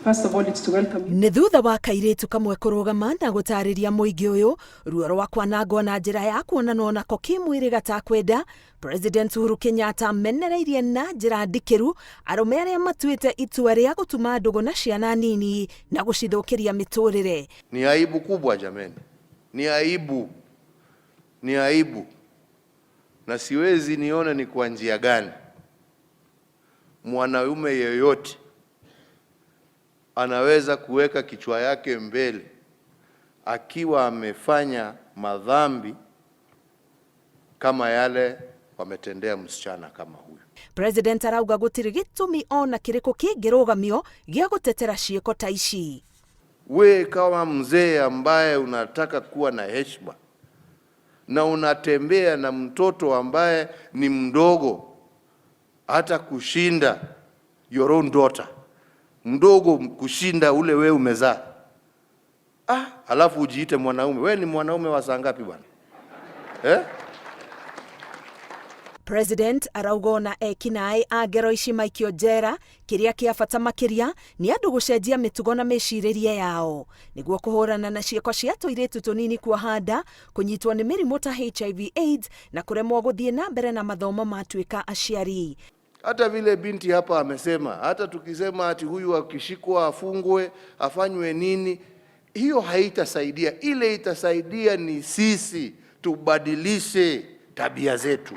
First of all, it's to welcome you. Nĩ thutha wa kairĩtu kamwe kũrũgama na gũtarĩria mũingĩ ũyũ ruo rwa kwanangwo na njĩra ya kuonanwo nako kĩmwĩrĩ gatakwenda, President Uhuru Kenyatta amenereirie na njĩra ndikĩru arũme arĩa matuĩte itua rĩa gũtuma ndugu na ciana nini na gũcithũkĩria mĩtũrĩre. Ni aibu kubwa jameni, ni aibu, ni aibu, na siwezi nione ni kwa njia gani mwanaume yeyote anaweza kuweka kichwa yake mbele akiwa amefanya madhambi kama yale wametendea msichana kama huyu. President arauga gũtirĩ gĩtũmi ona kĩrĩkũ kĩngĩrũgamio gĩa gũtetera ciĩko ta ici. We kama mzee ambaye unataka kuwa na heshima na unatembea na mtoto ambaye ni mdogo hata kushinda your own daughter, mdogo kushinda ule we umezaa, alafu ujiite mwanaume. We ni mwanaume wa saa ngapi bwana? President araugona ekinaĩ a ngero ici maikio njera, kĩrĩa kĩa bata makĩria nĩ andũ gũcenjia mĩtugo na mĩcirĩrie yao nĩguo kũhũrana na ciĩko cia tũirĩtu tũnini kuoha nda, kũnyitwo nĩ mĩrimũ ta HIV/AIDS na kũremwo gũthiĩ na mbere na mathomo matuĩka aciari. Hata vile binti hapa amesema, hata tukisema ati huyu akishikwa afungwe afanywe nini, hiyo haitasaidia. Ile itasaidia ni sisi tubadilishe tabia zetu.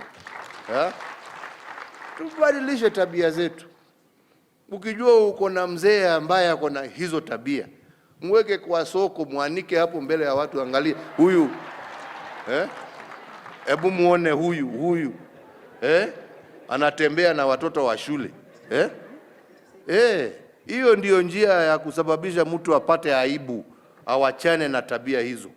Tubadilishe tabia zetu. Ukijua uko na mzee ambaye ako na hizo tabia, mweke kwa soko, muanike hapo mbele ya watu, angalia huyu, hebu muone huyu, anatembea na watoto wa shule. Hiyo ndio njia ya kusababisha mtu apate aibu, awachane na tabia hizo.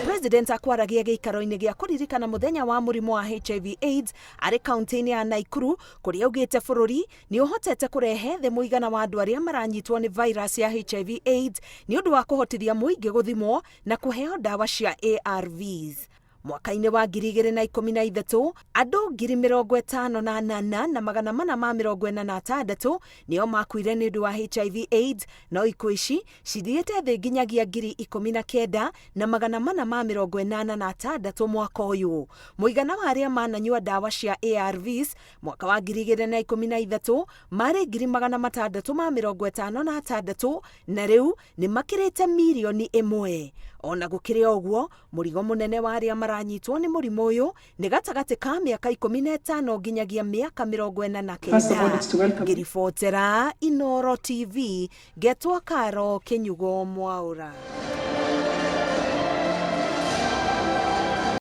President akwaragia gĩikaro-inĩ gĩa kũririkana mũthenya wa mũrimũ wa HIV/AIDS arĩ kaunti-inĩ ya Nakuru, kũrĩa augĩte bũrũri nĩ ũhotete kũrehe thĩ mũigana wa andũ arĩa maranyitwo nĩ virus ya HIV/AIDS nĩ ũndũ wa kũhotithia mũingĩ gũthimwo na kũheo ndawa cia ARVs. Mwaka-inĩ wa 2013 andũ 58,446 nĩo makuire nĩ ũndũ wa HIV/AIDS, no ikuũ ici cithiĩte thĩ nginyagia 19,486 mwaka ũyũ. Mũigana wa arĩa mananyua ndawa cia ARVs mwaka wa 2013 marĩ 656 na rĩu nĩ makĩrĩte milioni 1. Ona gũkĩrĩ ũguo, mũrigo mũnene wa arĩa maranyitwo nĩ mũrimũ ũyũ nĩ gatagatĩ ka mĩaka 15 nginyagia mĩaka 49. Ngĩribotera Inooro TV, Getwa Karo Kenyugo Mwaura.